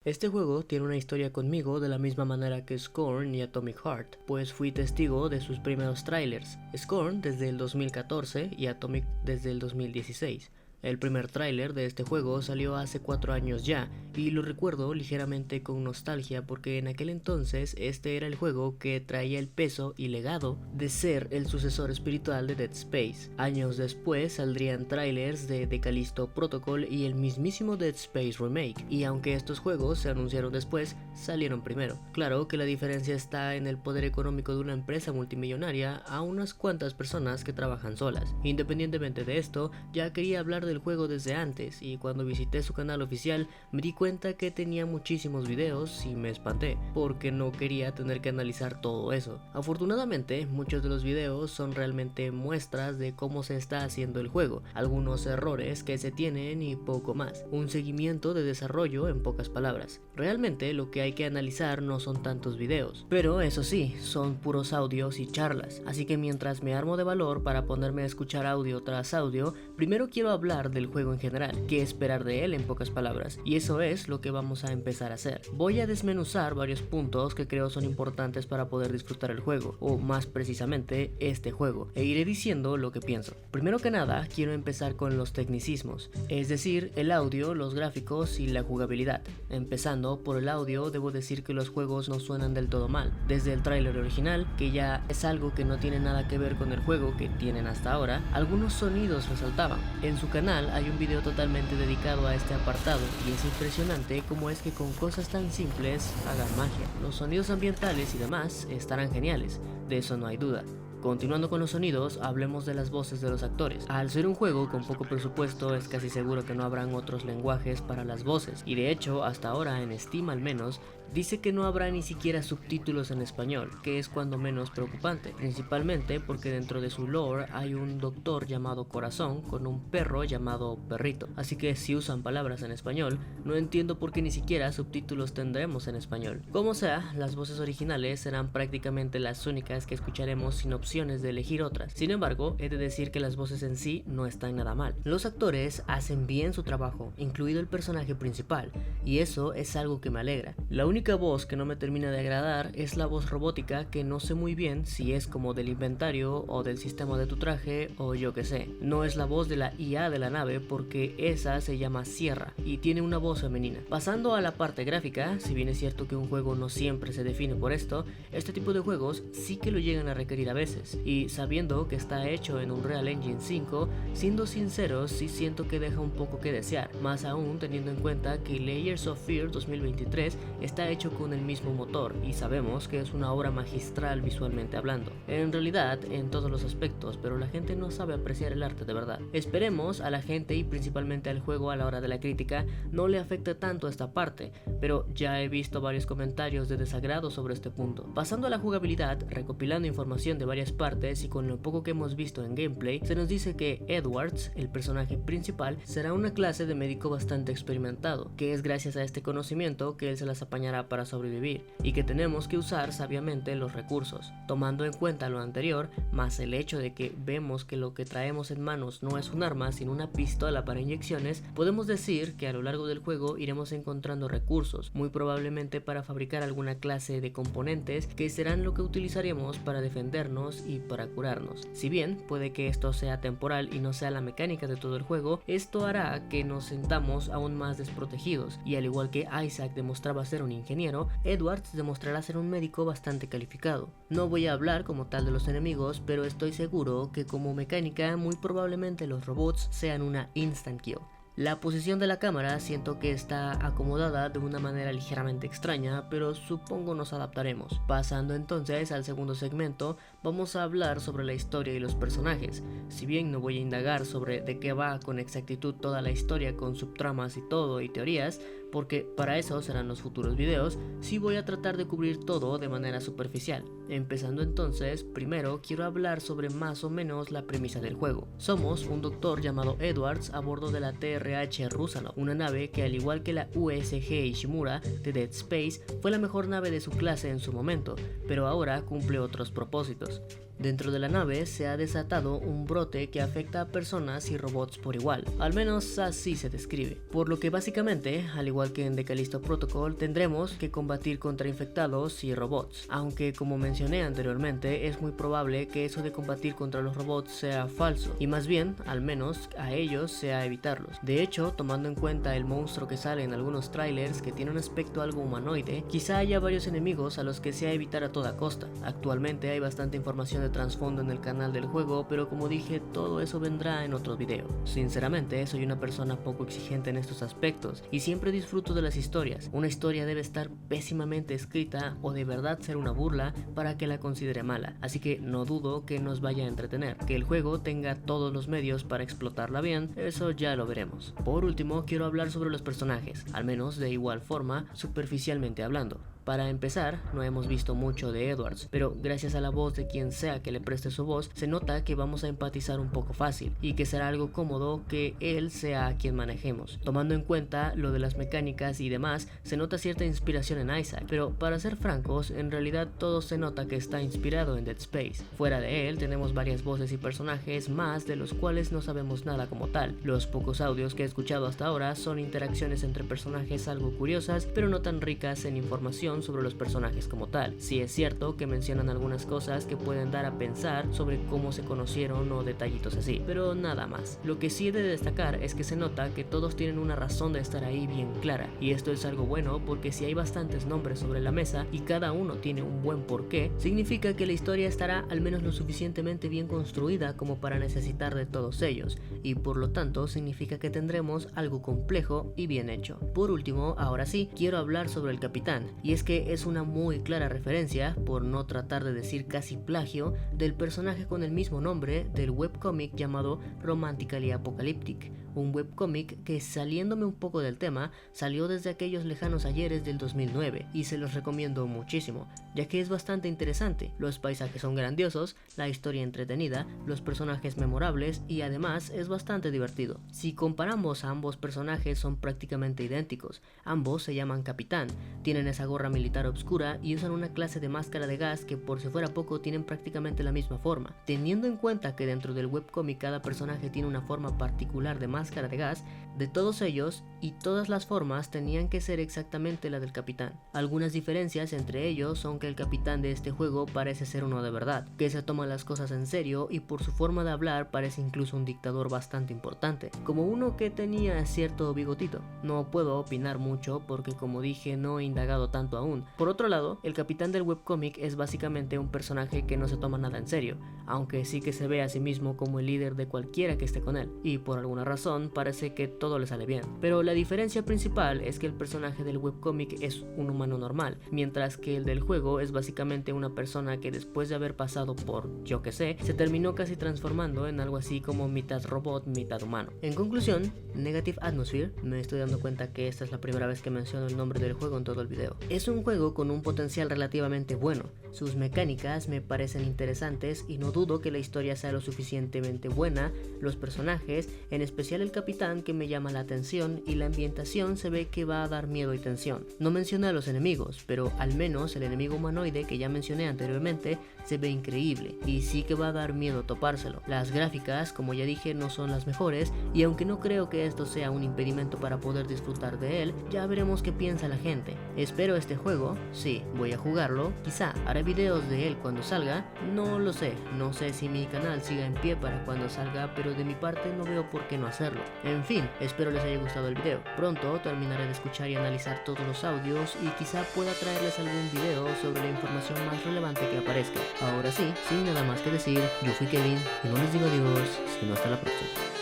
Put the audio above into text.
Este juego tiene una historia conmigo de la misma manera que Scorn y Atomic Heart, pues fui testigo de sus primeros trailers, Scorn desde el 2014 y Atomic desde el 2016. El primer tráiler de este juego salió hace 4 años ya, y lo recuerdo ligeramente con nostalgia porque en aquel entonces este era el juego que traía el peso y legado de ser el sucesor espiritual de Dead Space. Años después saldrían trailers de The Callisto Protocol y el mismísimo Dead Space Remake, y aunque estos juegos se anunciaron después, salieron primero. Claro que la diferencia está en el poder económico de una empresa multimillonaria a unas cuantas personas que trabajan solas. Independientemente de esto, ya quería hablar del juego desde antes, y cuando visité su canal oficial me di cuenta que tenía muchísimos videos y me espanté, porque no quería tener que analizar todo eso. Afortunadamente, muchos de los videos son realmente muestras de cómo se está haciendo el juego, algunos errores que se tienen y poco más. Un seguimiento de desarrollo en pocas palabras. Realmente lo que hay que analizar no son tantos videos, pero eso sí, son puros audios y charlas, así que mientras me armo de valor para ponerme a escuchar audio tras audio, primero quiero hablar del juego en general, qué esperar de él en pocas palabras, y eso es lo que vamos a empezar a hacer. Voy a desmenuzar varios puntos que creo son importantes para poder disfrutar el juego, o más precisamente este juego, e iré diciendo lo que pienso. Primero que nada, quiero empezar con los tecnicismos, es decir, el audio, los gráficos y la jugabilidad. Empezando por el audio, debo decir que los juegos no suenan del todo mal, desde el tráiler original, que ya es algo que no tiene nada que ver con el juego que tienen hasta ahora, algunos sonidos resaltaban. En su canal hay un video totalmente dedicado a este apartado y es impresionante cómo es que con cosas tan simples hagan magia. Los sonidos ambientales y demás estarán geniales, de eso no hay duda. Continuando con los sonidos, hablemos de las voces de los actores. Al ser un juego con poco presupuesto, es casi seguro que no habrán otros lenguajes para las voces, y de hecho, hasta ahora en Steam al menos, dice que no habrá ni siquiera subtítulos en español, que es cuando menos preocupante, principalmente porque dentro de su lore hay un doctor llamado Corazón con un perro llamado Perrito, así que si usan palabras en español, no entiendo por qué ni siquiera subtítulos tendremos en español. Como sea, las voces originales serán prácticamente las únicas que escucharemos sin opciones de elegir otras. Sin embargo, he de decir que las voces en sí no están nada mal. Los actores hacen bien su trabajo, incluido el personaje principal, y eso es algo que me alegra. La única voz que no me termina de agradar es la voz robótica, que no sé muy bien si es como del inventario o del sistema de tu traje o yo que sé. No es la voz de la IA de la nave porque esa se llama Sierra y tiene una voz femenina. Pasando a la parte gráfica, si bien es cierto que un juego no siempre se define por esto, este tipo de juegos sí que lo llegan a requerir a veces, y sabiendo que está hecho en Unreal Engine 5, siendo sinceros sí siento que deja un poco que desear, más aún teniendo en cuenta que Layers of Fear 2023 está hecho con el mismo motor y sabemos que es una obra magistral visualmente hablando. En realidad, en todos los aspectos, pero la gente no sabe apreciar el arte de verdad. Esperemos a la gente y principalmente al juego a la hora de la crítica no le afecte tanto esta parte, pero ya he visto varios comentarios de desagrado sobre este punto. Pasando a la jugabilidad, recopilando información de varias partes y con lo poco que hemos visto en gameplay, se nos dice que Edwards, el personaje principal, será una clase de médico bastante experimentado, que es gracias a este conocimiento que él se las apañará para sobrevivir, y que tenemos que usar sabiamente los recursos. Tomando en cuenta lo anterior, más el hecho de que vemos que lo que traemos en manos no es un arma sino una pistola para inyecciones, podemos decir que a lo largo del juego iremos encontrando recursos, muy probablemente para fabricar alguna clase de componentes que serán lo que utilizaremos para defendernos y para curarnos. Si bien puede que esto sea temporal y no sea la mecánica de todo el juego, esto hará que nos sintamos aún más desprotegidos, y al igual que Isaac demostraba ser un ingeniero, Edwards demostrará ser un médico bastante calificado. No voy a hablar como tal de los enemigos, pero estoy seguro que como mecánica muy probablemente los robots sean una instant kill. La posición de la cámara siento que está acomodada de una manera ligeramente extraña, pero supongo nos adaptaremos. Pasando entonces al segundo segmento, vamos a hablar sobre la historia y los personajes. Si bien no voy a indagar sobre de qué va con exactitud toda la historia con subtramas y todo y teorías, porque para eso serán los futuros videos, sí voy a tratar de cubrir todo de manera superficial. Empezando entonces, primero quiero hablar sobre más o menos la premisa del juego. Somos un doctor llamado Edwards a bordo de la TRH Rusanov, una nave que al igual que la USG Ishimura de Dead Space fue la mejor nave de su clase en su momento, pero ahora cumple otros propósitos. Dentro de la nave se ha desatado un brote que afecta a personas y robots por igual, al menos así se describe, por lo que básicamente, al igual que en The Callisto Protocol, tendremos que combatir contra infectados y robots, aunque como mencioné anteriormente, es muy probable que eso de combatir contra los robots sea falso, y más bien, al menos a ellos sea evitarlos. De hecho, tomando en cuenta el monstruo que sale en algunos trailers que tiene un aspecto algo humanoide, quizá haya varios enemigos a los que sea evitar a toda costa. Actualmente hay bastante información de trasfondo en el canal del juego, pero como dije, todo eso vendrá en otro video. Sinceramente, soy una persona poco exigente en estos aspectos y siempre disfruto de las historias. Una historia debe estar pésimamente escrita o de verdad ser una burla para que la considere mala, así que no dudo que nos vaya a entretener. Que el juego tenga todos los medios para explotarla bien, eso ya lo veremos. Por último, quiero hablar sobre los personajes, al menos de igual forma, superficialmente hablando. Para empezar, no hemos visto mucho de Edwards, pero gracias a la voz de quien sea que le preste su voz, se nota que vamos a empatizar un poco fácil y que será algo cómodo que él sea a quien manejemos. Tomando en cuenta lo de las mecánicas y demás, se nota cierta inspiración en Isaac, pero para ser francos, en realidad todo se nota que está inspirado en Dead Space. Fuera de él, tenemos varias voces y personajes más de los cuales no sabemos nada como tal. Los pocos audios que he escuchado hasta ahora son interacciones entre personajes algo curiosas, pero no tan ricas en información sobre los personajes como tal. Sí es cierto que mencionan algunas cosas que pueden dar a pensar sobre cómo se conocieron o detallitos así, pero nada más. Lo que sí he de destacar es que se nota que todos tienen una razón de estar ahí bien clara, y esto es algo bueno porque si hay bastantes nombres sobre la mesa y cada uno tiene un buen porqué, significa que la historia estará al menos lo suficientemente bien construida como para necesitar de todos ellos, y por lo tanto significa que tendremos algo complejo y bien hecho. Por último, ahora sí, quiero hablar sobre el capitán, y es que es una muy clara referencia, por no tratar de decir casi plagio, del personaje con el mismo nombre del webcómic llamado Romantically Apocalyptic, un webcómic que, saliéndome un poco del tema, salió desde aquellos lejanos ayeres del 2009 y se los recomiendo muchísimo, ya que es bastante interesante. Los paisajes son grandiosos, la historia entretenida, los personajes memorables y además es bastante divertido. Si comparamos a ambos personajes, son prácticamente idénticos. Ambos se llaman Capitán, tienen esa gorra militar oscura y usan una clase de máscara de gas que, por si fuera poco, tienen prácticamente la misma forma. Teniendo en cuenta que dentro del webcómic cada personaje tiene una forma particular de máscara de gas, de todos ellos y todas las formas tenían que ser exactamente la del capitán. Algunas diferencias entre ellos son que el capitán de este juego parece ser uno de verdad, que se toma las cosas en serio y por su forma de hablar parece incluso un dictador bastante importante, como uno que tenía cierto bigotito. No puedo opinar mucho porque, como dije, no he indagado tanto aún. Por otro lado, el capitán del webcómic es básicamente un personaje que no se toma nada en serio, aunque sí que se ve a sí mismo como el líder de cualquiera que esté con él, y por alguna razón parece que todo le sale bien. Pero la diferencia principal es que el personaje del webcómic es un humano normal, mientras que el del juego es básicamente una persona que, después de haber pasado por, yo que sé, se terminó casi transformando en algo así como mitad robot, mitad humano. En conclusión, Negative Atmosphere, me estoy dando cuenta que esta es la primera vez que menciono el nombre del juego en todo el video, es un juego con un potencial relativamente bueno. Sus mecánicas me parecen interesantes y no dudo que la historia sea lo suficientemente buena, los personajes, en especial el capitán, que me llama la atención, y la ambientación se ve que va a dar miedo y tensión. No mencioné a los enemigos, pero al menos el enemigo humanoide que ya mencioné anteriormente se ve increíble y sí que va a dar miedo topárselo. Las gráficas, como ya dije, no son las mejores, y aunque no creo que esto sea un impedimento para poder disfrutar de él, ya veremos qué piensa la gente. Espero este juego, sí, voy a jugarlo, quizá haré videos de él cuando salga, no lo sé, no sé si mi canal siga en pie para cuando salga, pero de mi parte no veo por qué no hacerlo. En fin, espero les haya gustado el video. Pronto terminaré de escuchar y analizar todos los audios y quizá pueda traerles algún video sobre la información más relevante que aparezca. Ahora sí, sin nada más que decir, yo fui Kevin y no les digo adiós, sino hasta la próxima.